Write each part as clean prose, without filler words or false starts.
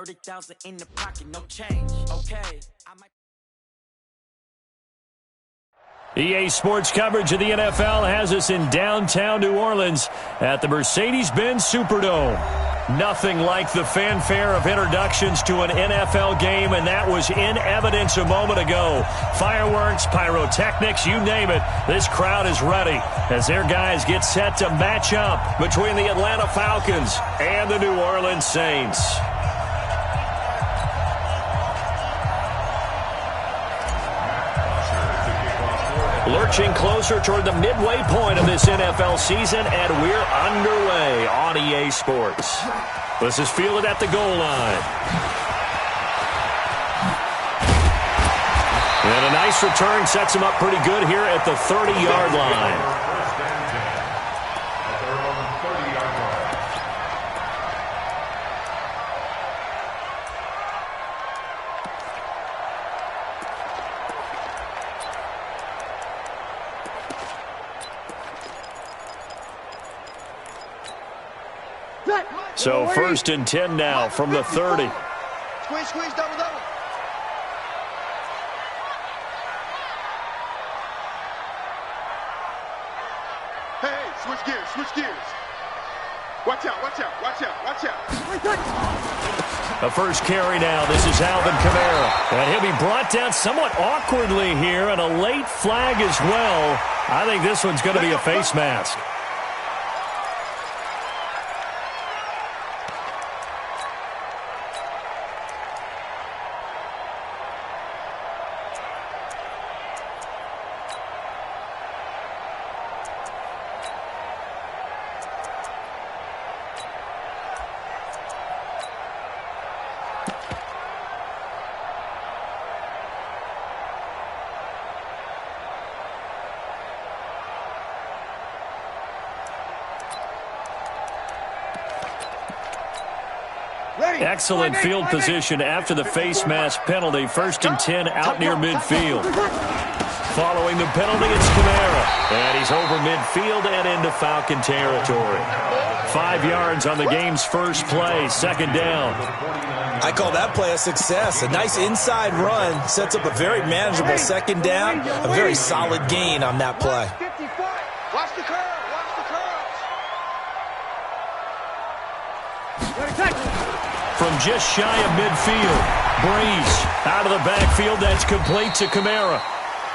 30,000 in the pocket, no change. Okay. EA Sports coverage of the NFL has us in downtown New Orleans at the Mercedes-Benz Superdome. Nothing like the fanfare of introductions to an NFL game, and that was in evidence a moment ago. Fireworks, pyrotechnics, you name it. This crowd is ready as their guys get set to match up between the Atlanta Falcons and the New Orleans Saints. Lurching closer toward the midway point of this NFL season, and we're underway on EA Sports. This is fielded at the goal line. And a nice return sets him up pretty good here at the 30-yard line. So 1st and 10 now from the 30. Squeeze, double. Hey, switch gears. Watch out. A first carry now. This is Alvin Kamara. And he'll be brought down somewhat awkwardly here, and a late flag as well. I think this one's going to be a face mask. Excellent field position after the face mask penalty. 1st and 10 out near midfield. Following the penalty, it's Kamara. And he's over midfield and into Falcon territory. 5 yards on the game's first play, 2nd down. I call that play a success. A nice inside run sets up a very manageable 2nd down. A very solid gain on that play. Watch the curve. From just shy of midfield, Breeze out of the backfield. That's complete to Kamara.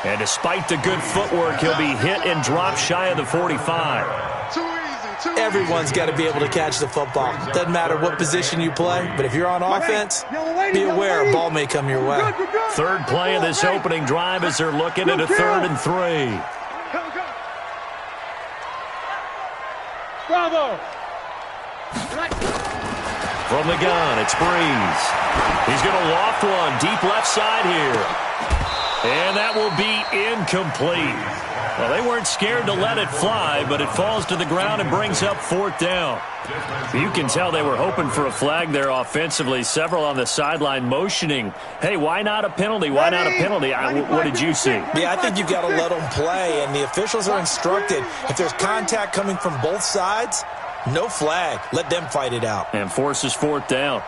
And despite the good footwork, he'll be hit and dropped shy of the 45. Too easy. Everyone's got to be able to catch the football. Doesn't matter what position you play, but if you're on offense, be aware a ball may come your way. 3rd play of this opening drive as they're looking at a 3rd and 3. Bravo. From the gun, it's Breeze. He's going to loft one deep left side here. And that will be incomplete. Well, they weren't scared to let it fly, but it falls to the ground and brings up 4th down. You can tell they were hoping for a flag there offensively. Several on the sideline motioning, hey, why not a penalty? Why not a penalty? What did you see? Yeah, I think you've got to let them play, and the officials are instructed. If there's contact coming from both sides, no flag. Let them fight it out. And forces 4th down.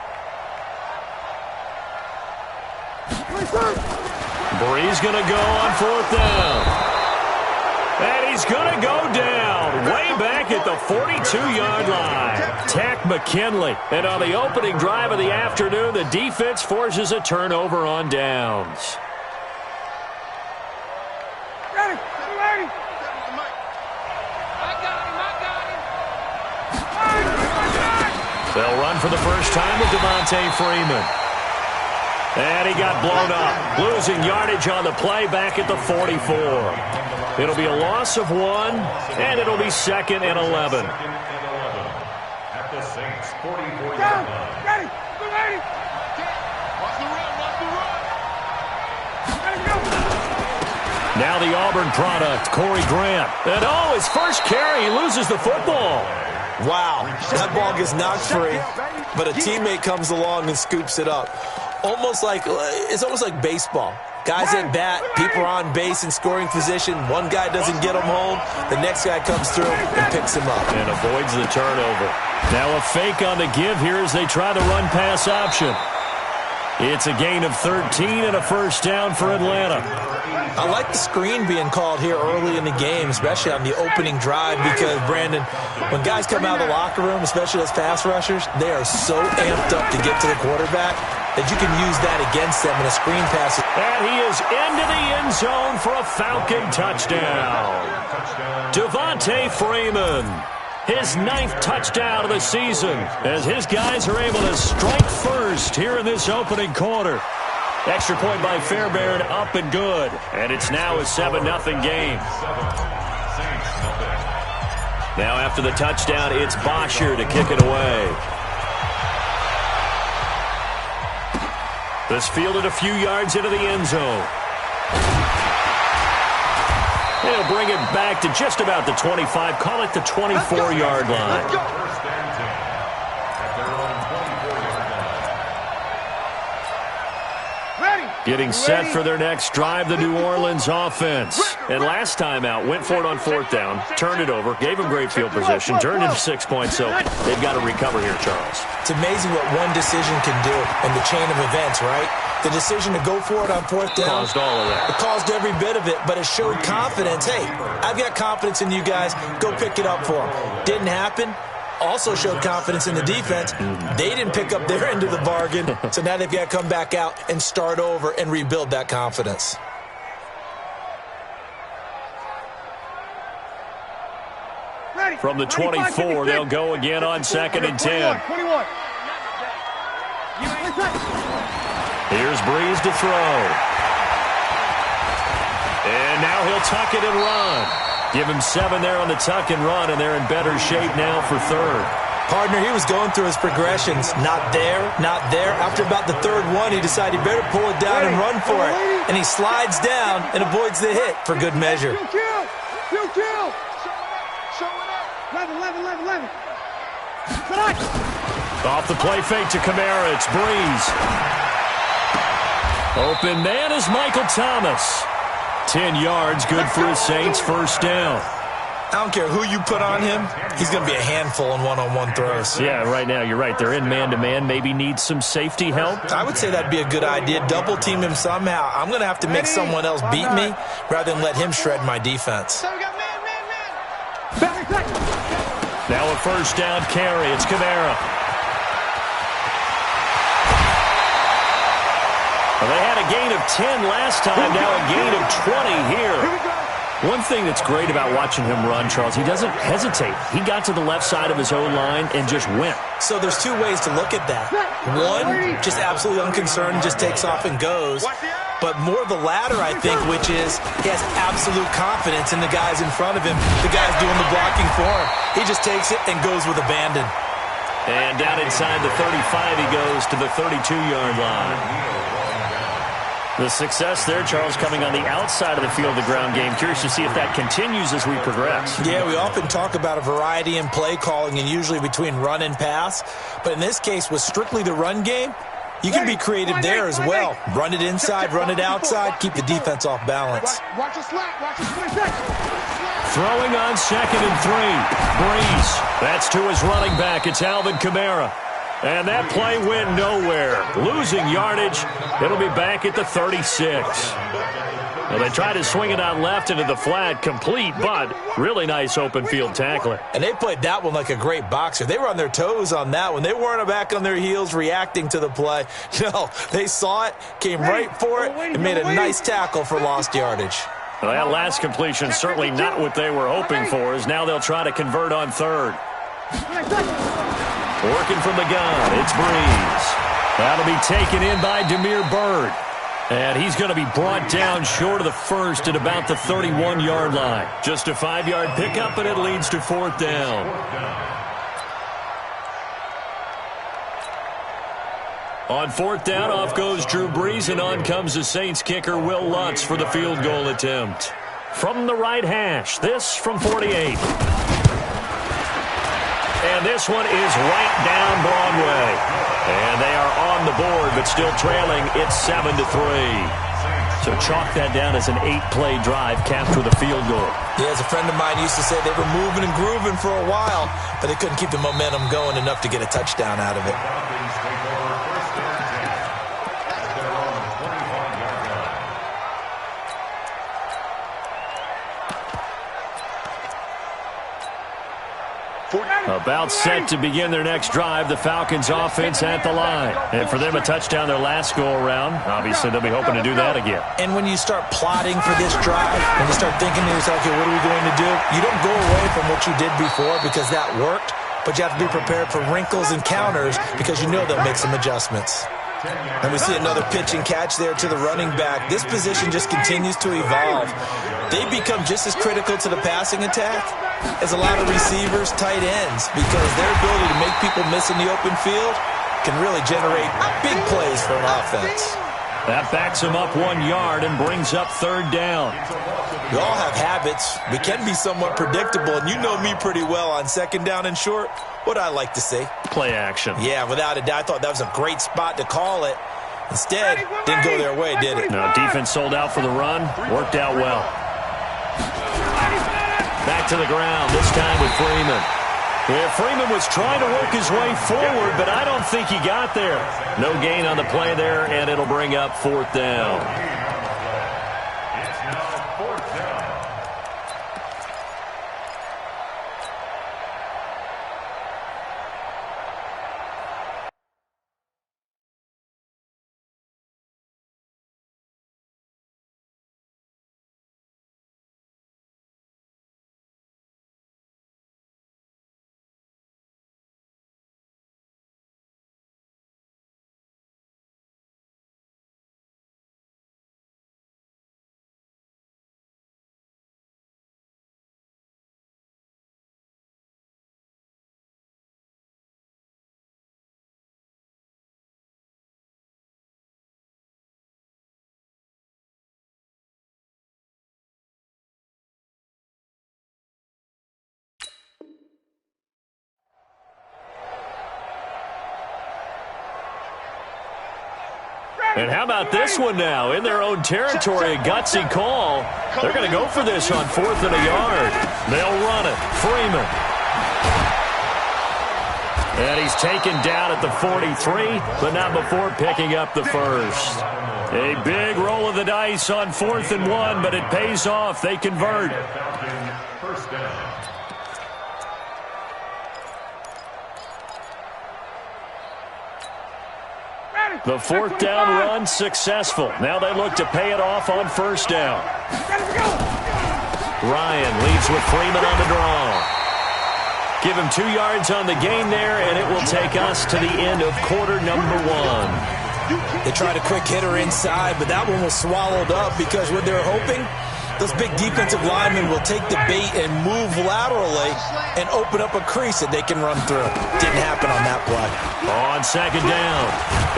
Breeze going to go on 4th down. And he's going to go down way back at the 42-yard line. Tack McKinley. And on the opening drive of the afternoon, the defense forces a turnover on downs. Ready. They'll run for the first time with Devontae Freeman. And he got blown up, losing yardage on the play back at the 44. It'll be a loss of 1, and it'll be 2nd and 11. At the Saints 44-yard line. Ready. Watch the run. Now the Auburn product, Corey Grant. And his first carry, he loses the football. Wow, that ball gets knocked free, but a teammate comes along and scoops it up. It's almost like baseball. Guys at bat, people are on base in scoring position. One guy doesn't get him home. The next guy comes through and picks him up. And avoids the turnover. Now a fake on the give here as they try the run-pass option. It's a gain of 13 and a first down for Atlanta. I like the screen being called here early in the game, especially on the opening drive, because, Brandon, when guys come out of the locker room, especially as pass rushers, they are so amped up to get to the quarterback that you can use that against them in a screen pass. And he is into the end zone for a Falcon touchdown. Devontae Freeman, his 9th touchdown of the season, as his guys are able to strike first here in this opening quarter. Extra point by Fairbairn, up and good. And it's now a 7-0 game. Now after the touchdown, it's Bosher to kick it away. This fielded a few yards into the end zone. He'll bring it back to just about the 25. Call it the 24-yard line. Getting set for their next drive, the New Orleans offense. And last time out, went for it on 4th down, turned it over, gave them great field position, turned into 6 points, so they've got to recover here, Charles. It's amazing what one decision can do in the chain of events, right? The decision to go for it on 4th down. Caused all of that. It caused every bit of it, but it showed confidence. Hey, I've got confidence in you guys. Go pick it up for them. Didn't happen. Also showed confidence in the defense. They didn't pick up their end of the bargain, so now they've got to come back out and start over and rebuild that confidence. From the 24, they'll go again on 2nd and 10. Here's Breeze to throw. And now he'll tuck it and run. Give him 7 there on the tuck and run, and they're in better shape now for 3rd. Partner, he was going through his progressions. Not there, not there. After about the 3rd one, he decided he better pull it down and run for it. And he slides down and avoids the hit for good measure. 11. Off the play fake to Kamara, it's Breeze. Open man is Michael Thomas. 10 yards, good for his Saints, first down. I don't care who you put on him, he's going to be a handful in one-on-one throws. Yeah, right now, you're right. They're in man-to-man, maybe need some safety help. I would say that'd be a good idea. Double-team him somehow. I'm going to have to make someone else beat me rather than let him shred my defense. Now a first down carry. It's Kamara. Well, they had a gain of 10 last time, now a gain of 20 here. One thing that's great about watching him run, Charles, he doesn't hesitate. He got to the left side of his own line and just went. So there's 2 ways to look at that. One, just absolutely unconcerned, just takes off and goes. But more the latter, I think, which is he has absolute confidence in the guys in front of him, the guys doing the blocking for him. He just takes it and goes with abandon. And down inside the 35, he goes to the 32-yard line. The success there, Charles, coming on the outside of the field, the ground game. Curious to see if that continues as we progress. Yeah, we often talk about a variety in play calling and usually between run and pass. But in this case, with strictly the run game, you can be creative there as well. Run it inside, run it outside, keep the defense off balance. Watch the slap. Watch the 20 seconds. Throwing on 2nd and 3. Breeze. That's to his running back. It's Alvin Kamara. And that play went nowhere. Losing yardage. It'll be back at the 36. Well, they tried to swing it out left into the flat, complete, but really nice open field tackling. And they played that one like a great boxer. They were on their toes on that one. They weren't back on their heels reacting to the play. No, they saw it, came right for it, and made a nice tackle for lost yardage. Well, that last completion certainly not what they were hoping for, as now they'll try to convert on 3rd. Working from the gun, it's Breeze. That'll be taken in by Damiere Byrd. And he's going to be brought down short of the first at about the 31-yard line. Just a 5-yard pickup, and it leads to 4th down. On 4th down, off goes Drew Brees, and on comes the Saints kicker, Will Lutz, for the field goal attempt. From the right hash, this from 48. And this one is right down Broadway. And they are on the board, but still trailing. It's 7-3. So chalk that down as an 8-play drive capped with a field goal. Yeah, as a friend of mine used to say, they were moving and grooving for a while, but they couldn't keep the momentum going enough to get a touchdown out of it. About set to begin their next drive, the Falcons offense at the line. And for them, a touchdown their last go-around. Obviously, they'll be hoping to do that again. And when you start plotting for this drive, when you start thinking to yourself, okay, what are we going to do? You don't go away from what you did before because that worked, but you have to be prepared for wrinkles and counters because you know they'll make some adjustments. And we see another pitch and catch there to the running back. This position just continues to evolve. They become just as critical to the passing attack as a lot of receivers, tight ends, because their ability to make people miss in the open field can really generate big plays for an offense. That backs him up 1 yard and brings up third down. We all have habits. We can be somewhat predictable, and you know me pretty well on second down and short. What I like to say? Play action. Yeah, without a doubt. I thought that was a great spot to call it. Instead, didn't go their way, did it? No, defense sold out for the run. Worked out well. Back to the ground, this time with Freeman. Yeah, Freeman was trying to work his way forward, but I don't think he got there. No gain on the play there, and it'll bring up fourth down. It's now fourth down. And how about this one now? In their own territory, a gutsy call. They're going to go for this on 4th and a yard. They'll run it. Freeman. And he's taken down at the 43, but not before picking up the first. A big roll of the dice on 4th and 1, but it pays off. They convert. First down. The 4th down run successful. Now they look to pay it off on 1st down. Ryan leads with Freeman on the draw. Give him 2 yards on the gain there, and it will take us to the end of quarter number 1. They tried a quick hitter inside, but that one was swallowed up because what they're hoping, those big defensive linemen will take the bait and move laterally and open up a crease that they can run through. Didn't happen on that play. On 2nd down,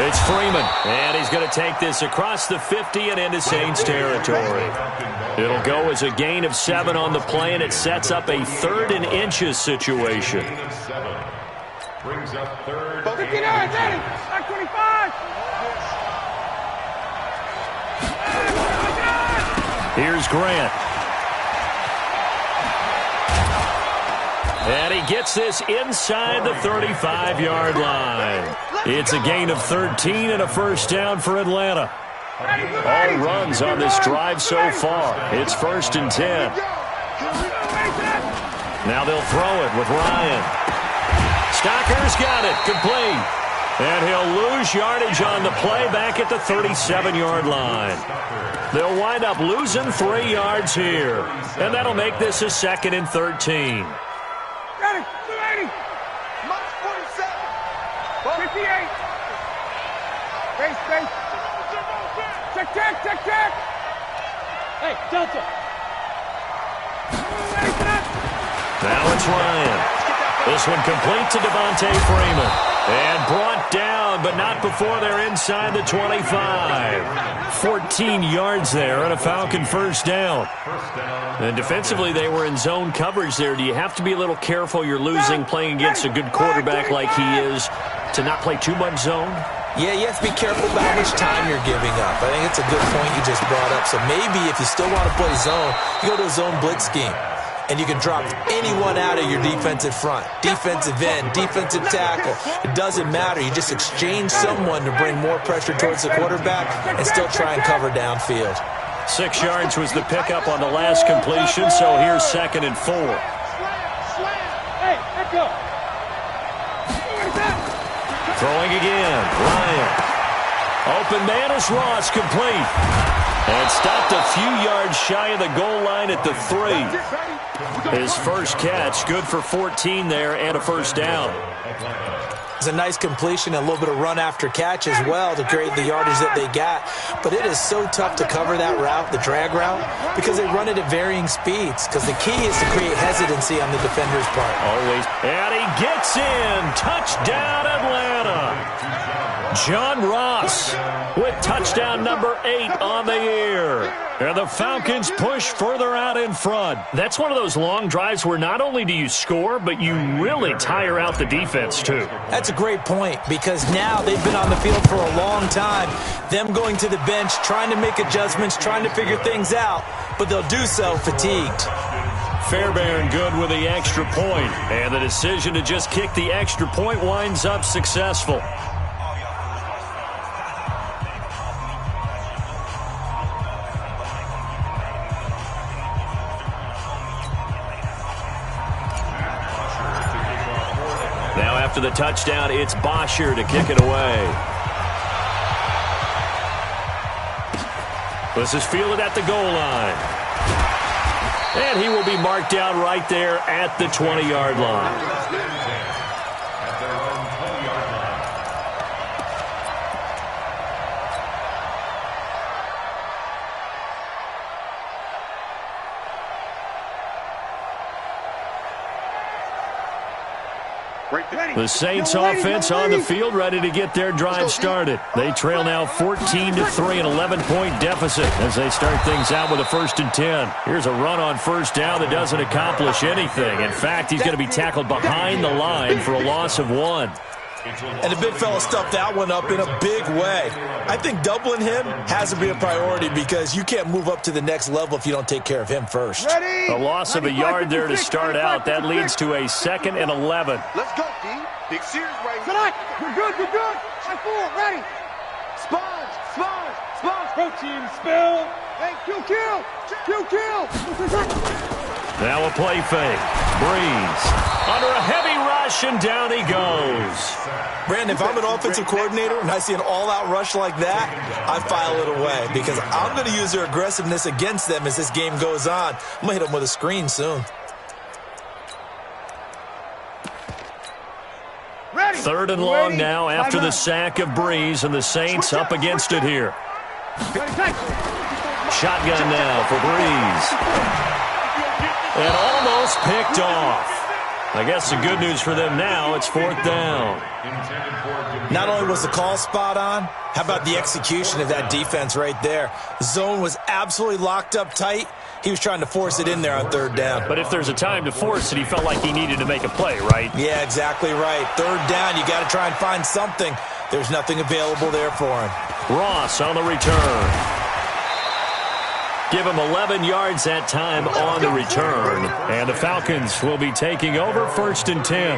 it's Freeman, and he's going to take this across the 50 and into Saints territory. It'll go as a gain of 7 on the play, and it sets up a 3rd and inches situation. Brings up 3rd. 59, Danny. 25. Here's Grant. And he gets this inside the 35-yard line. It's a gain of 13 and a 1st down for Atlanta. All runs on this drive so far. It's 1st and 10. Now they'll throw it with Ryan. Stocker's got it. Complete. And he'll lose yardage on the play back at the 37-yard line. They'll wind up losing 3 yards here. And that'll make this a 2nd and 13. 280. 47. 58. Base. Check. Hey, Delta. Now it's Ryan. This one complete to Devontae Freeman. And brought down, but not before they're inside the 25. 14 yards there and a Falcon first down. And defensively, they were in zone coverage there. Do you have to be a little careful? You're losing playing against a good quarterback like he is to not play too much zone? Yeah, you have to be careful about how much time you're giving up. I think it's a good point you just brought up. So maybe if you still want to play zone, you go to a zone blitz scheme. And you can drop anyone out of your defensive front. Defensive end, defensive tackle. It doesn't matter. You just exchange someone to bring more pressure towards the quarterback and still try and cover downfield. 6 yards was the pickup on the last completion, so here's 2nd and 4. Hey, let go. Throwing again. Ryan. Open man is Ross, complete. And stopped a few yards shy of the goal line at the 3. His first catch, good for 14 there and a first down. It's a nice completion and a little bit of run after catch as well to create the yardage that they got. But it is so tough to cover that route, the drag route, because they run it at varying speeds. Because the key is to create hesitancy on the defender's part. Always. And he gets in. Touchdown, Atlanta. John Ross with touchdown number 8 on the year. And the Falcons push further out in front. That's one of those long drives where not only do you score, but you really tire out the defense, too. That's a great point, because now they've been on the field for a long time. Them going to the bench, trying to make adjustments, trying to figure things out, but they'll do so fatigued. Fairbairn good with the extra point, and the decision to just kick the extra point winds up successful. Now after the touchdown, it's Bosher to kick it away. This is fielded at the goal line. And he will be marked down right there at the 20-yard line. The Saints offense on the field, ready to get their drive started. They trail now 14-3, an 11-point deficit as they start things out with a 1st and 10. Here's a run on first down that doesn't accomplish anything. In fact, he's going to be tackled behind the line for a loss of 1. And the big fella stuffed that one up in a big way. I think doubling him has to be a priority, because you can't move up to the next level if you don't take care of him first. A loss of a yard there to start out. That leads to a 2nd and 11. Let's go, D. Big series right here. Tonight, you're good, you're good. High forward, ready. Sponge, sponge, sponge. Protein spill. Hey, kill. Now a play fake. Breeze under a heavy rush, and down he goes. Brandon, if I'm an offensive coordinator and I see an all-out rush like that, I file it away, because I'm going to use their aggressiveness against them as this game goes on. I'm going to hit them with a screen soon. Ready. 3rd and long now after the sack of Breeze, and the Saints up against it here. Shotgun now for Breeze. And almost picked off. I guess the good news for them now, it's 4th down. Not only was the call spot on, how about the execution of that defense right there? The zone was absolutely locked up tight. He was trying to force it in there on 3rd down. But if there's a time to force it, he felt like he needed to make a play, right? Yeah, exactly right. 3rd down, you got to try and find something. There's nothing available there for him. Ross on the return. Give him 11 yards that time on the return. And the Falcons will be taking over 1st and 10.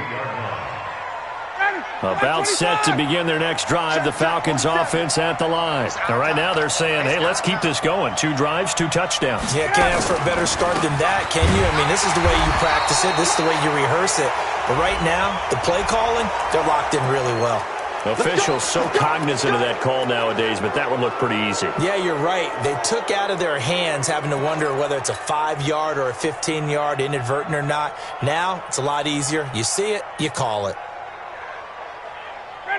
About set to begin their next drive, the Falcons offense at the line. Now, right now they're saying, hey, let's keep this going. 2 drives, 2 touchdowns. Yeah, can't ask for a better start than that, can you? I mean, this is the way you practice it. This is the way you rehearse it. But right now, the play calling, they're locked in really well. Officials so cognizant of that call nowadays, but that one looked pretty easy. Yeah, you're right. They took out of their hands having to wonder whether it's a 5-yard or a 15-yard, inadvertent or not. Now, it's a lot easier. You see it, you call it.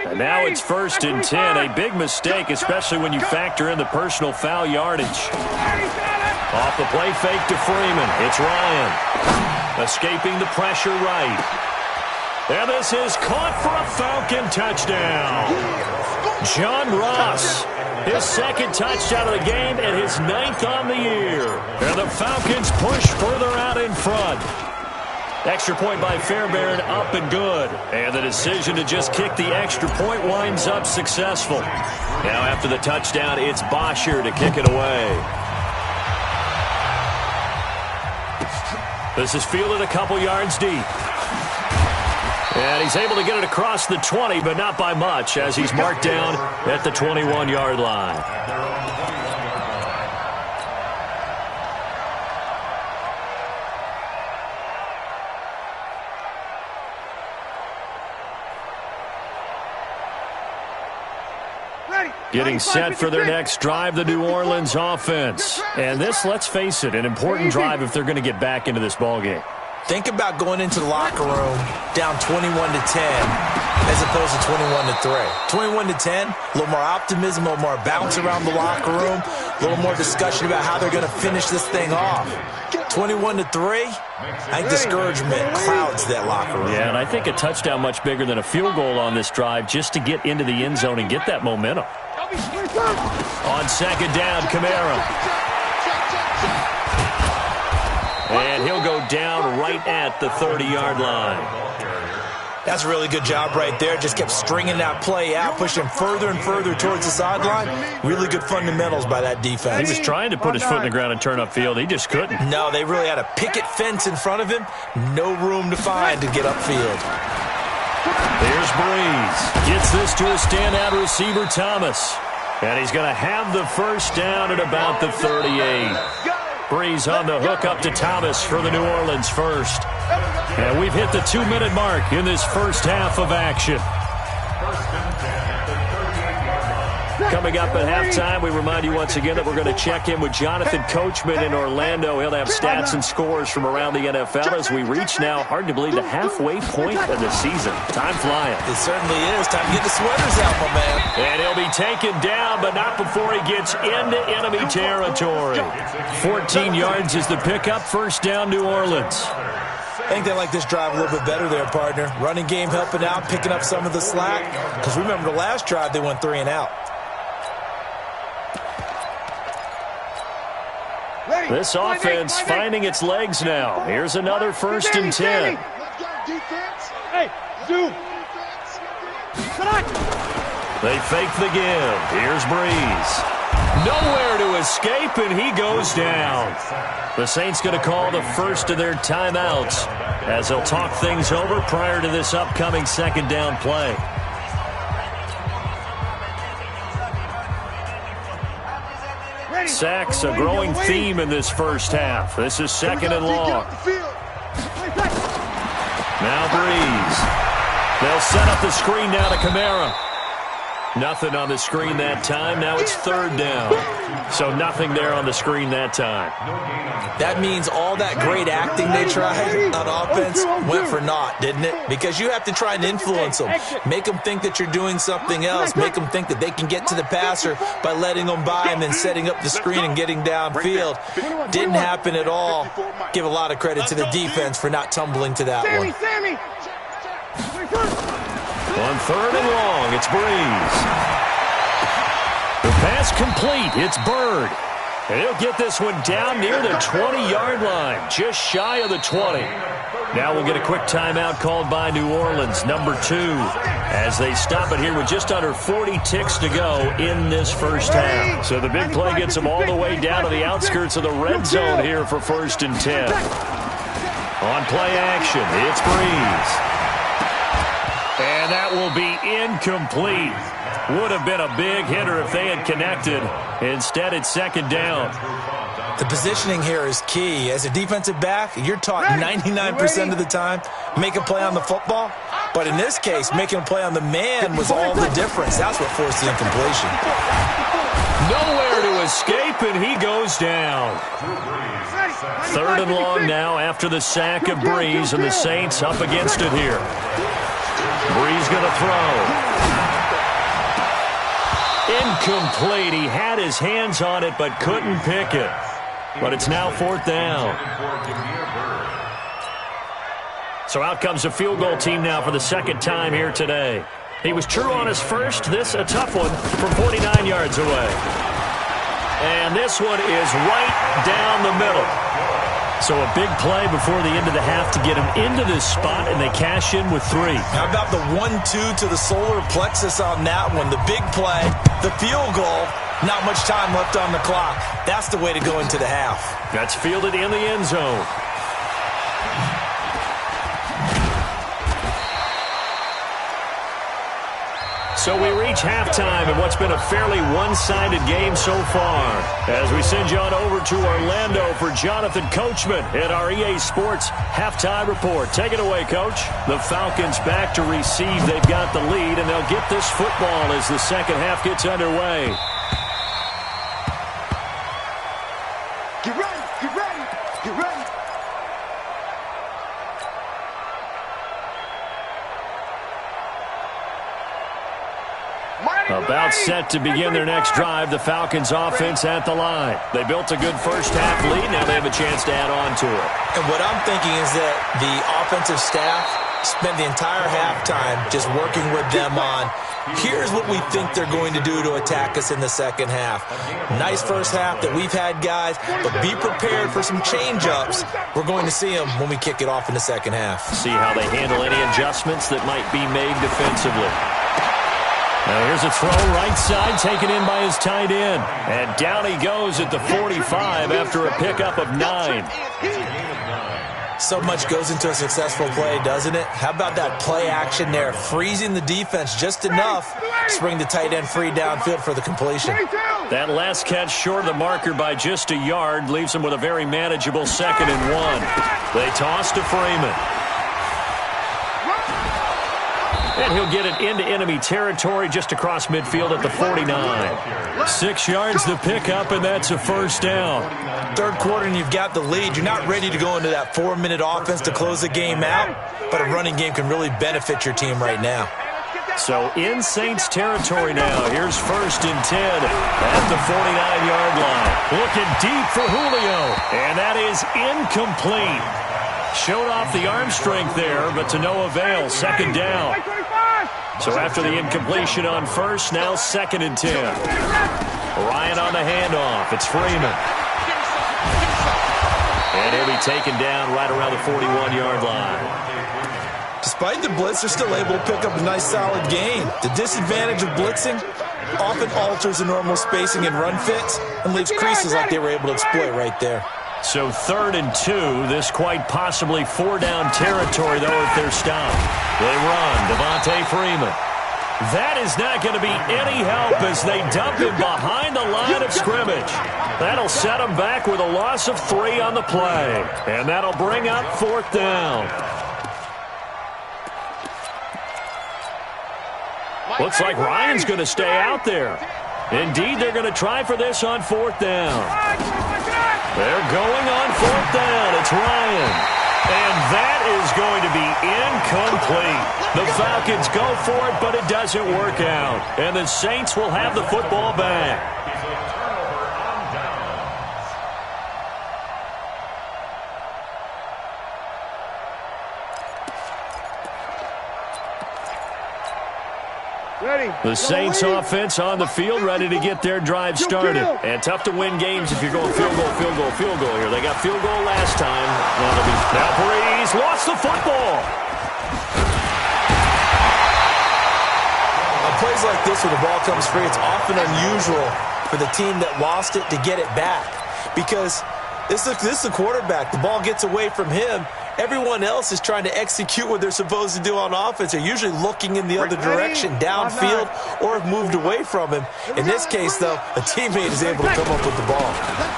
And now it's 1st and 10. A big mistake, especially when you factor in the personal foul yardage. Off the play fake to Freeman. It's Ryan. Escaping the pressure right. And this is caught for a Falcon touchdown. John Ross, his second touchdown of the game and his 9th on the year. And the Falcons push further out in front. Extra point by Fairbairn, up and good. And the decision to just kick the extra point winds up successful. Now after the touchdown, it's Bosher to kick it away. This is fielded a couple yards deep. And he's able to get it across the 20, but not by much, as he's marked down at the 21-yard line. Getting set for their next drive, the New Orleans offense. And this, let's face it, an important drive if they're going to get back into this ballgame. Think about going into the locker room down 21-10 as opposed to 21-3. 21-10, a little more optimism, a little more bounce around the locker room, a little more discussion about how they're going to finish this thing off. 21-3, I think discouragement clouds that locker room. Yeah, and I think a touchdown much bigger than a field goal on this drive just to get into the end zone and get that momentum. On second down, Kamara. And he'll go down right at the 30-yard line. That's a really good job right there. Just kept stringing that play out, pushing further and further towards the sideline. Really good fundamentals by that defense. He was trying to put his foot in the ground and turn upfield. He just couldn't. No, they really had a picket fence in front of him. No room to find to get upfield. Here's Breeze. Gets this to a standout receiver, Thomas. And he's going to have the first down at about the 38. Breeze on the hook up to Thomas for the New Orleans first. And we've hit the 2-minute mark in this first half of action. Coming up at halftime, we remind you once again that we're going to check in with Jonathan Coachman in Orlando. He'll have stats and scores from around the NFL as we reach now, hard to believe, the halfway point of the season. Time flying. It certainly is. Time to get the sweaters out, my man. And he'll be taken down, but not before he gets into enemy territory. 14 yards is the pickup. First down, New Orleans. I think they like this drive a little bit better there, partner. Running game helping out, picking up some of the slack. Because remember the last drive, they went 3 and out. This offense finding its legs now. Here's another 1st and 10. Hey, zoom. They fake the give. Here's Breeze. Nowhere to escape, and he goes down. The Saints going to call the first of their timeouts as they'll talk things over prior to this upcoming second down play. Sacks, a growing theme in this first half. This is 2nd and long. Now Breeze. They'll set up the screen now to Kamara. Nothing on the screen that time. Now it's 3rd down. So nothing there on the screen that time. That means all that great acting they tried on offense went for naught, didn't it? Because you have to try and influence them. Make them think that you're doing something else. Make them think that they can get to the passer by letting them by and then setting up the screen and getting downfield. Didn't happen at all. Give a lot of credit to the defense for not tumbling to that one. On 3rd and long, it's Breeze. The pass complete. It's Bird. And he'll get this one down near the 20-yard line, just shy of the 20. Now we'll get a quick timeout called by New Orleans, number 2, as they stop it here with just under 40 ticks to go in this first half. So the big play gets them all the way down to the outskirts of the red zone here for 1st and 10. On play action, it's Breeze. And that will be incomplete. Would have been a big hitter if they had connected. Instead, it's 2nd down. The positioning here is key. As a defensive back, you're taught 99% of the time, make a play on the football. But in this case, making a play on the man was all the difference. That's what forced the incompletion. Nowhere to escape, and he goes down. 3rd and long now after the sack of Breeze, and the Saints up against it here. Breeze going to throw. Incomplete. He had his hands on it but couldn't pick it. But it's now 4th down. So out comes a field goal team now for the second time here today. He was true on his first. This a tough one from 49 yards away. And this one is right down the middle. So a big play before the end of the half to get him into this spot, and they cash in with 3. How about the 1-2 to the solar plexus on that one? The big play, the field goal, not much time left on the clock. That's the way to go into the half. That's fielded in the end zone. So we reach halftime in what's been a fairly one-sided game so far. As we send you on over to Orlando for Jonathan Coachman at our EA Sports Halftime Report. Take it away, Coach. The Falcons back to receive. They've got the lead, and they'll get this football as the second half gets underway. Get ready, get ready, get ready. About set to begin their next drive, the Falcons offense at the line. They built a good first half lead. Now they have a chance to add on to it. And what I'm thinking is that the offensive staff spent the entire halftime just working with them on, here's what we think they're going to do to attack us in the second half. Nice first half that we've had, guys, but be prepared for some change-ups. We're going to see them when we kick it off in the second half. See how they handle any adjustments that might be made defensively. Now here's a throw right side taken in by his tight end. And down he goes at the 45 after a pickup of 9. So much goes into a successful play, doesn't it? How about that play action there? Freezing the defense just enough to bring the tight end free downfield for the completion. That last catch short of the marker by just a yard leaves him with a very manageable 2nd and 1. They toss to Freeman. And he'll get it into enemy territory just across midfield at the 49. 6 yards to pick up, and that's a first down. Third quarter and you've got the lead. You're not ready to go into that 4-minute offense to close the game out, but a running game can really benefit your team right now. So in Saints territory now. Here's 1st and 10 at the 49-yard line. Looking deep for Julio, and that is incomplete. Showed off the arm strength there, but to no avail. 2nd down. So after the incompletion on 1st, now 2nd and 10. Ryan on the handoff. It's Freeman. And he'll be taken down right around the 41-yard line. Despite the blitz, they're still able to pick up a nice solid gain. The disadvantage of blitzing often alters the normal spacing and run fits and leaves creases like they were able to exploit right there. So 3rd and 2, this quite possibly 4-down territory, though, if they're stopped. They run, Devontae Freeman. That is not going to be any help as they dump him behind the line of scrimmage. That'll set him back with a loss of 3 on the play. And that'll bring up 4th down. Looks like Ryan's going to stay out there. Indeed, they're going to try for this on 4th down. They're going on 4th down. It's Ryan. And that is going to be incomplete. The Falcons go for it, but it doesn't work out. And the Saints will have the football back. The Saints offense on the field ready to get their drive started. And tough to win games if you're going field goal, field goal, field goal here. They got field goal last time. Now Breeze lost the football. On plays like this where the ball comes free, it's often unusual for the team that lost it to get it back. Because this is the quarterback. The ball gets away from him. Everyone else is trying to execute what they're supposed to do on offense. They're usually looking in the other direction, downfield, or have moved away from him. In this case, though, a teammate is able to come up with the ball.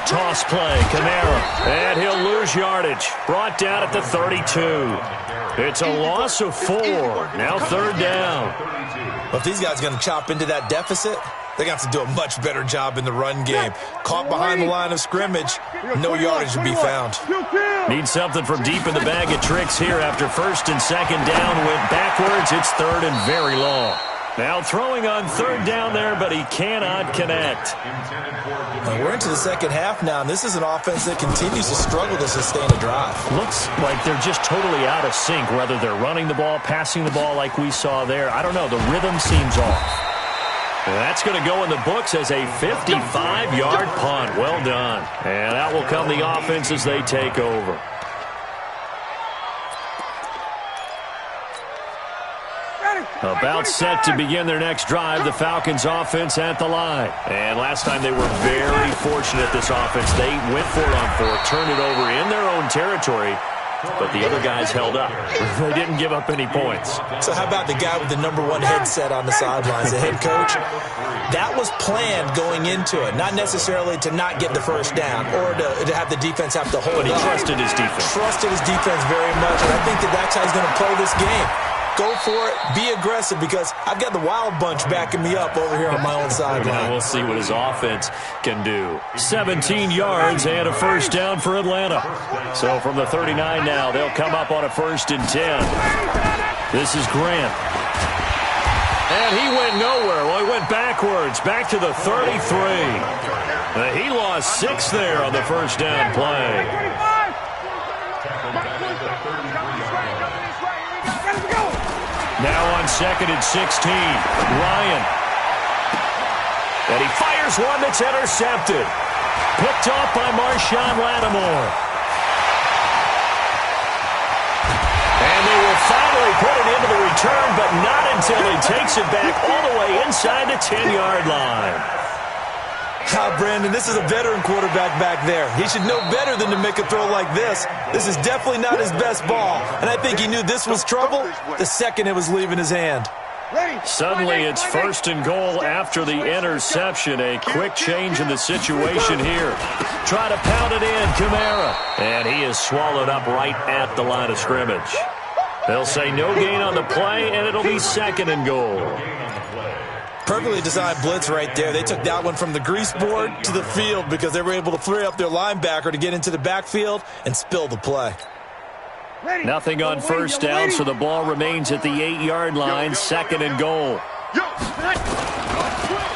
Toss play, Kamara, and he'll lose yardage. Brought down at the 32. It's a loss of 4. Now 3rd down. Well, if these guys are going to chop into that deficit, they got to do a much better job in the run game. Caught behind the line of scrimmage, no yardage to be found. Need something from deep in the bag of tricks here after 1st and 2nd down went backwards. It's 3rd and very long. Now throwing on third down there, but he cannot connect. We're into the second half now, and this is an offense that continues to struggle to sustain a drive. Looks like they're just totally out of sync, whether they're running the ball, passing the ball like we saw there. I don't know. The rhythm seems off. And that's going to go in the books as a 55-yard punt. Well done. And out will come the offense as they take over. About set to begin their next drive, the Falcons offense at the line. And last time they were very fortunate, this offense. They went for it on fourth, turned it over in their own territory, but the other guys held up. They didn't give up any points. So how about the guy with the #1 headset on the sidelines, the head coach? That was planned going into it, not necessarily to not get the first down or to have the defense have to hold But he up. trusted his defense. Trusted his defense very much, and I think that's how he's going to play this game. Go for it. Be aggressive, because I've got the wild bunch backing me up over here on my own sideline. We'll see what his offense can do. 17 yards and a first down for Atlanta. So from the 39 now, they'll come up on a 1st and 10. This is Grant. And he went nowhere. Well, he went backwards, back to the 33. He lost 6 there on the first down play. Now on 2nd and 16, Ryan. And he fires one that's intercepted. Picked off by Marshawn Lattimore. And they will finally put it into the return, but not until he takes it back all the way inside the 10-yard line. Brandon, this is a veteran quarterback back there. He should know better than to make a throw like this. This is definitely not his best ball, and I think he knew this was trouble the second it was leaving his hand. Suddenly it's 1st and goal after the interception. A quick change in the situation here. Try to pound it in, Kamara. And he is swallowed up right at the line of scrimmage. They'll say no gain on the play, and it'll be 2nd and goal. Perfectly designed blitz right there. They took that one from the grease board to the field because they were able to free up their linebacker to get into the backfield and spill the play. Nothing on first down, so the ball remains at the 8-yard line, 2nd and goal.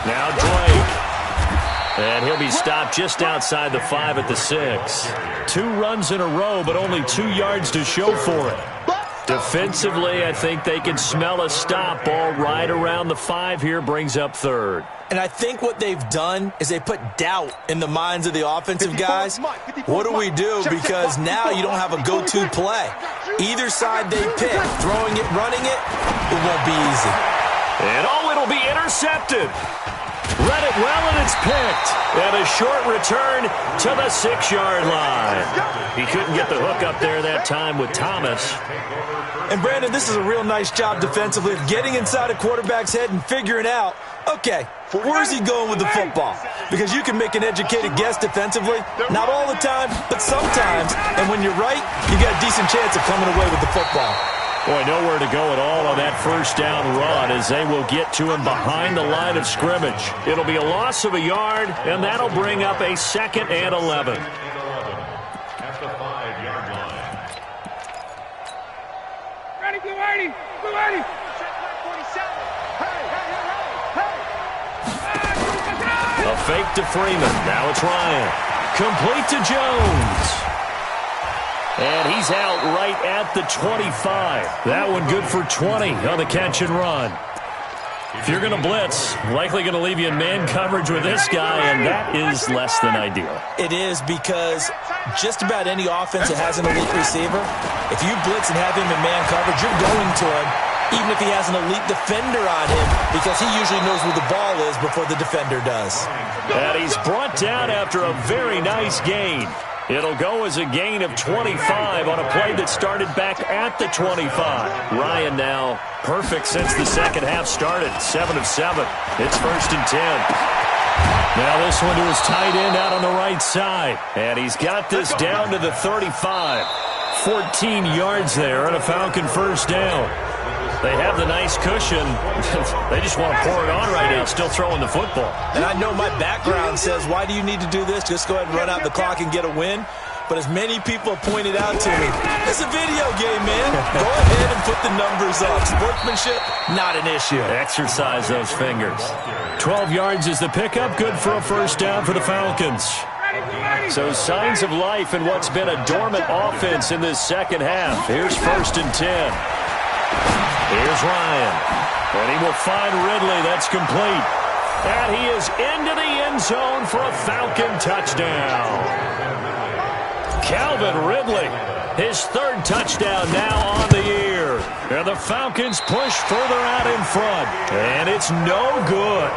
Now Drake. And he'll be stopped just outside the 5 at the 6. 2 runs in a row, but only 2 yards to show for it. Defensively, I think they can smell a stop. Ball right around the 5 here, brings up 3rd. And I think what they've done is they put doubt in the minds of the offensive guys. What do we do? Because now you don't have a go-to play. Either side they pick, throwing it, running it, it won't be easy. And it'll be intercepted. Read it well, and it's picked. And a short return to the 6-yard line. He couldn't get the hook up there that time with Thomas. And, Brandon, this is a real nice job defensively of getting inside a quarterback's head and figuring out, okay, where's he going with the football? Because you can make an educated guess defensively. Not all the time, but sometimes. And when you're right, you got a decent chance of coming away with the football. Boy, nowhere to go at all on that first down run as they will get to him behind the line of scrimmage. It'll be a loss of a yard, and that'll bring up a 2nd and 11. At the 5-yard line. Ready, blue 80, blue 80. A fake to Freeman. Now it's Ryan. Complete to Jones. And he's out right at the 25. That one good for 20 on the catch and run. If you're going to blitz, likely going to leave you in man coverage with this guy, and that is less than ideal. It is, because just about any offense that has an elite receiver, if you blitz and have him in man coverage, you're going to him, even if he has an elite defender on him, because he usually knows where the ball is before the defender does. And he's brought down after a very nice gain. It'll go as a gain of 25 on a play that started back at the 25. Ryan now perfect since the second half started. 7 of 7. It's 1st and 10. Now this one to his tight end out on the right side. And he's got this down to the 35. 14 yards there and a Falcon first down. They have the nice cushion. They just want to pour it on right now, still throwing the football. And I know my background says, why do you need to do this? Just go ahead and run out the clock and get a win. But as many people have pointed out to me, it's a video game, man. Go ahead and put the numbers up. Sportsmanship, not an issue. Exercise those fingers. 12 yards is the pickup. Good for a first down for the Falcons. So signs of life in what's been a dormant offense in this second half. Here's 1st and 10. Here's Ryan. And he will find Ridley. That's complete. And he is into the end zone for a Falcon touchdown. Calvin Ridley, his 3rd touchdown now on the year. And the Falcons push further out in front. And it's no good.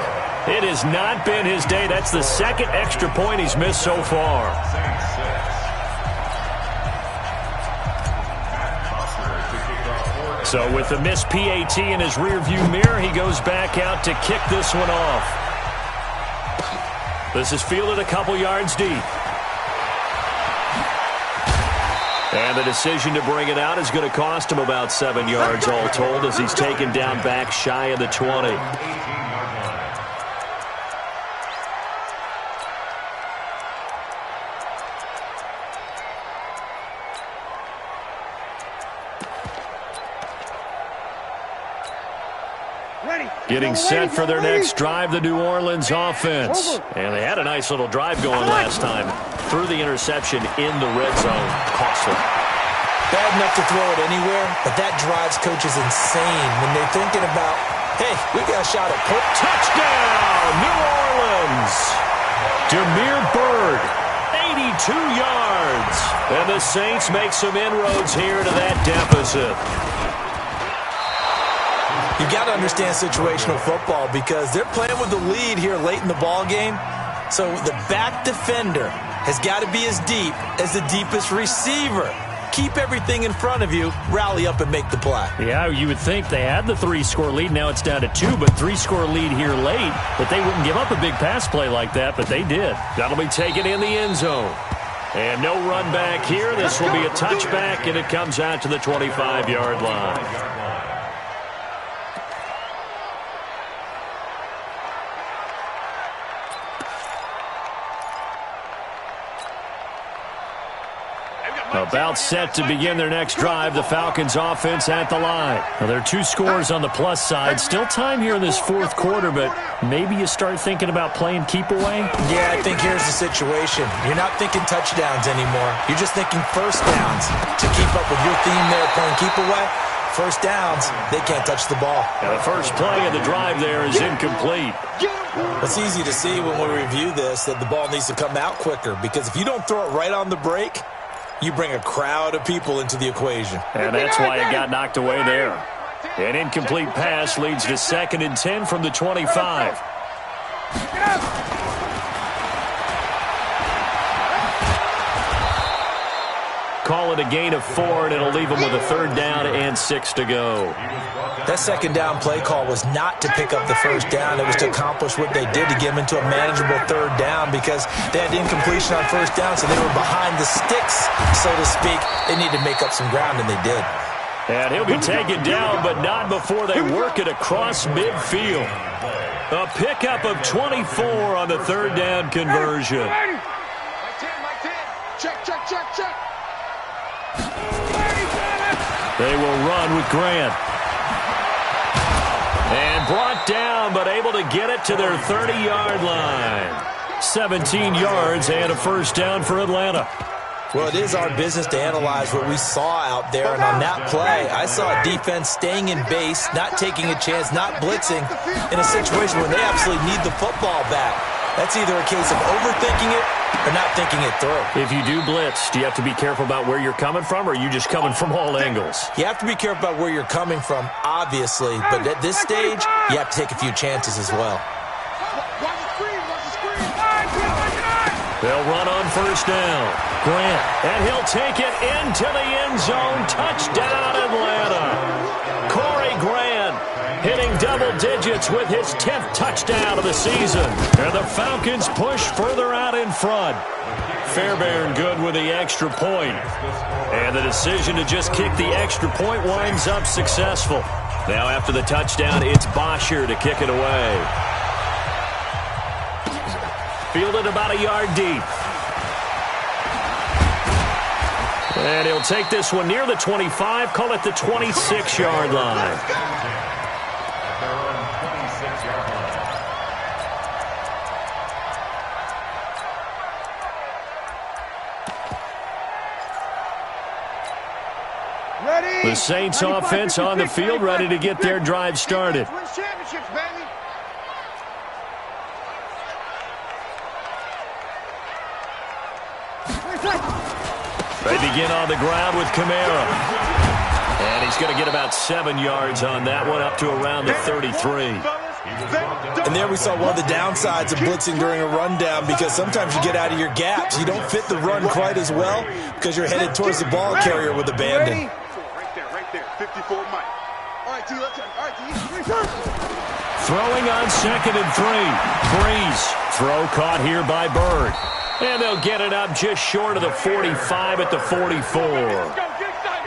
It has not been his day. That's the 2nd extra point he's missed so far. So with the missed PAT in his rearview mirror, he goes back out to kick this one off. This is fielded a couple yards deep. And the decision to bring it out is going to cost him about 7 yards all told as he's taken down back shy of the 20. Getting set for their next drive, the New Orleans offense. And they had a nice little drive going last time. Threw the interception in the red zone. Costly. Bad enough to throw it anywhere, but that drives coaches insane when they're thinking about, hey, we got a shot at touchdown, New Orleans. Demir Bird, 82 yards. And the Saints make some inroads here to that deficit. You got to understand situational football because they're playing with the lead here late in the ball game. So the back defender has got to be as deep as the deepest receiver. Keep everything in front of you, rally up and make the play. Yeah, you would think they had the 3-score lead. Now it's down to 2, but 3-score lead here late. But they wouldn't give up a big pass play like that, but they did. That'll be taken in the end zone. And no run back here. This will be a touchback, and it comes out to the 25-yard line. About set to begin their next drive, the Falcons offense at the line. Now, there are 2 scores on the plus side. Still time here in this 4th quarter, but maybe you start thinking about playing keep away? Yeah, I think here's the situation. You're not thinking touchdowns anymore. You're just thinking first downs. To keep up with your theme there, playing keep away, first downs, they can't touch the ball. Now, the first play of the drive there is incomplete. It's easy to see when we review this that the ball needs to come out quicker because if you don't throw it right on the break, you bring a crowd of people into the equation. And that's why it got knocked away there. An incomplete pass leads to 2nd and 10 from the 25. Call it a gain of 4, and it'll leave them with a 3rd down and 6 to go. That 2nd down play call was not to pick up the first down. It was to accomplish what they did to get them into a manageable 3rd down because they had incompletion on first down, so they were behind the sticks, so to speak. They needed to make up some ground, and they did. And he'll be taken down, but not before they work it across midfield. A pickup of 24 on the 3rd down conversion. Check. They will run with Grant. And brought down, but able to get it to their 30-yard line. 17 yards and a first down for Atlanta. Well, it is our business to analyze what we saw out there, and on that play, I saw a defense staying in base, not taking a chance, not blitzing, in a situation where they absolutely need the football back. That's either a case of overthinking it or not thinking it through. If you do blitz, do you have to be careful about where you're coming from, or are you just coming from all angles? You have to be careful about where you're coming from, obviously, but at this stage, you have to take a few chances as well. They'll run on first down. Grant, and he'll take it into the end zone. Touchdown, Atlanta. Corey Grant hitting double digits with his 10th touchdown of the season. And the Falcons push further out in front. Fairbairn good with the extra point. And the decision to just kick the extra point winds up successful. Now after the touchdown, it's Bosher to kick it away. fielded about a yard deep. And he'll take this one near the 25, call it the 26-yard line. The Saints offense on the field, ready to get their drive started. They begin on the ground with Kamara. And he's going to get about 7 yards on that one, up to around the 33. And there we saw one of the downsides of blitzing during a rundown, because sometimes you get out of your gaps. You don't fit the run quite as well because you're headed towards the ball carrier with abandon. Right there. 54 Mike. All right, T, let's go. All right, T. Throwing on 2nd and 3. Breeze. Throw caught here by Bird. And they'll get it up just short of the 45 at the 44.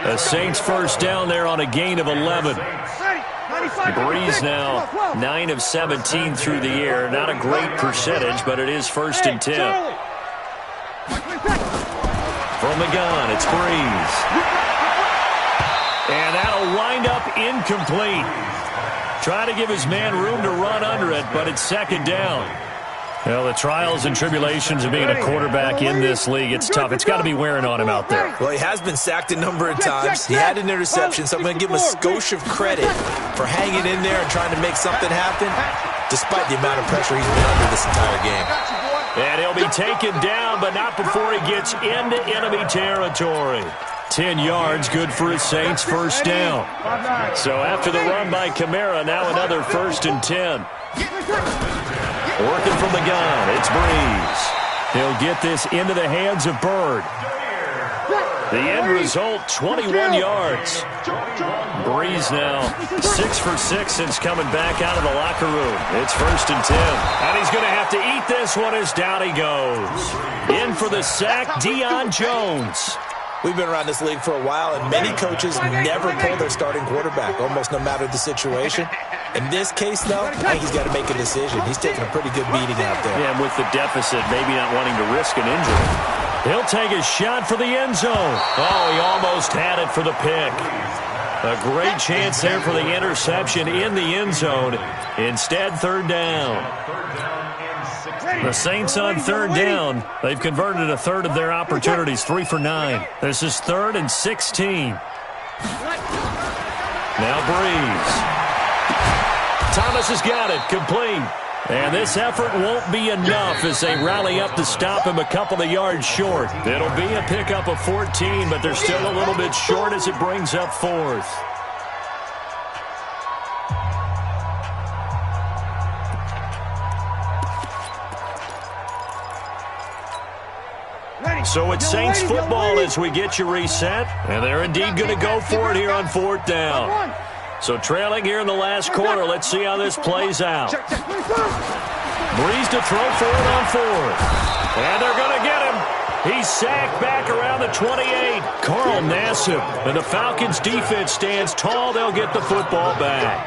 The Saints first down there on a gain of 11. Breeze now 9 of 17 through the air. Not a great percentage, but it is 1st and 10. From the gun, it's Breeze. And that'll wind up incomplete. Trying to give his man room to run under it, but it's 2nd down. Well, the trials and tribulations of being a quarterback in this league, it's tough. It's got to be wearing on him out there. Well, he has been sacked a number of times. He had an interception, so I'm going to give him a skosh of credit for hanging in there and trying to make something happen, despite the amount of pressure he's been under this entire game. And he'll be taken down, but not before he gets into enemy territory. 10 yards, good for his Saints, first down. So after the run by Kamara, now another 1st and 10. Working from the gun, it's Breeze. He'll get this into the hands of Bird. The end result, 21 yards. Breeze now 6 for 6 since coming back out of the locker room. It's 1st and 10. And he's going to have to eat this one as down he goes. In for the sack, Deion Jones. We've been around this league for a while, and many coaches never pull their starting quarterback, almost no matter the situation. In this case, though, I think he's got to make a decision. He's taking a pretty good beating out there. Yeah, and with the deficit, maybe not wanting to risk an injury. He'll take a shot for the end zone. Oh, he almost had it for the pick. A great chance there for the interception in the end zone. Instead, 3rd down. The Saints on 3rd down. They've converted a third of their opportunities, 3 for 9. This is 3rd and 16. Now Breeze. Thomas has got it, complete. And this effort won't be enough as they rally up to stop him a couple of yards short. It'll be a pickup of 14, but they're still a little bit short as it brings up 4th. So it's Saints football as we get you reset. And they're indeed going to go for it here on 4th down. So trailing here in the last quarter, let's see how this plays out. Breeze to throw for it on 4th. And they're going to get him. He's sacked back around the 28. Carl Nassib. And the Falcons defense stands tall. They'll get the football back.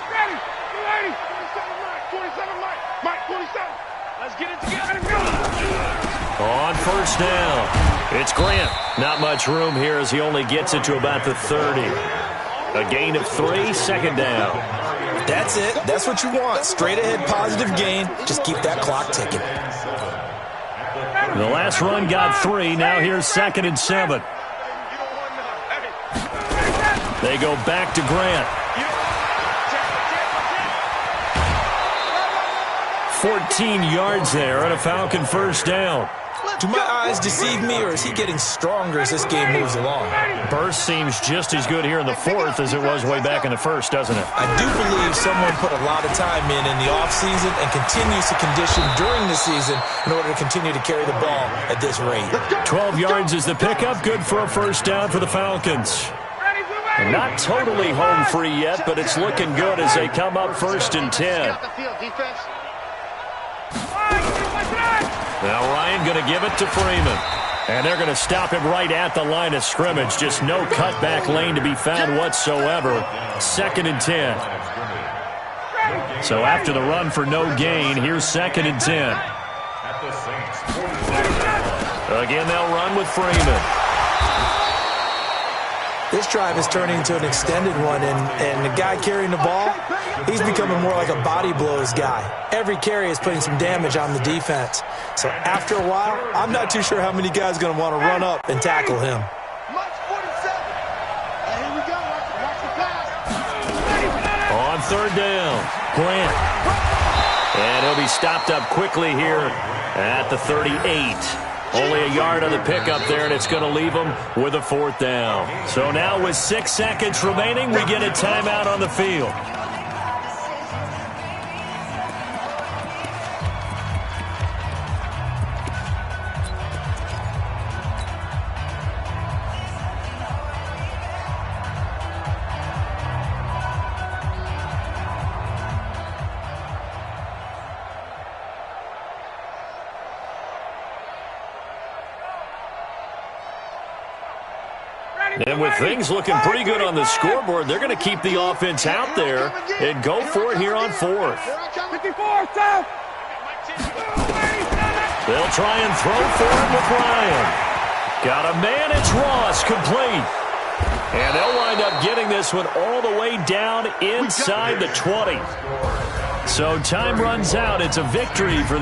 Ready, 27 Mike, 27. Let's get it together. On 1st down, it's Grant. Not much room here as he only gets it to about the 30. A gain of 3, 2nd down. That's it. That's what you want. Straight ahead positive gain. Just keep that clock ticking. The last run got 3. Now here's 2nd and 7. They go back to Grant. 14 yards there and a Falcon first down. Do my eyes deceive me, or is he getting stronger as this game moves along? Burst seems just as good here in the 4th as it was way back in the 1st, doesn't it? I do believe someone put a lot of time in the offseason and continues to condition during the season in order to continue to carry the ball at this rate. 12 yards is the pickup. Good for a first down for the Falcons. Not totally home free yet, but it's looking good as they come up 1st and 10. Now Ryan going to give it to Freeman. And they're going to stop him right at the line of scrimmage. Just no cutback lane to be found whatsoever. 2nd and 10. So after the run for no gain, here's 2nd and 10. the Saints. Again, they'll run with Freeman. This drive is turning into an extended one, and the guy carrying the ball, he's becoming more like a body blows guy. Every carry is putting some damage on the defense. So after a while, I'm not too sure how many guys are going to want to run up and tackle him. March 47. Here we go. Watch the pass. On third down, Grant. And he'll be stopped up quickly here at the 38. Only a yard on the pickup there, and it's going to leave them with a fourth down. So now with 6 seconds remaining, we get a timeout on the field. And with things looking pretty good on the scoreboard, they're going to keep the offense out there and go for it here on fourth. 54, stop! They'll try and throw for him with Ryan. Got a man, it's Ross, complete. And they'll wind up getting this one all the way down inside the 20. So time runs out. It's a victory for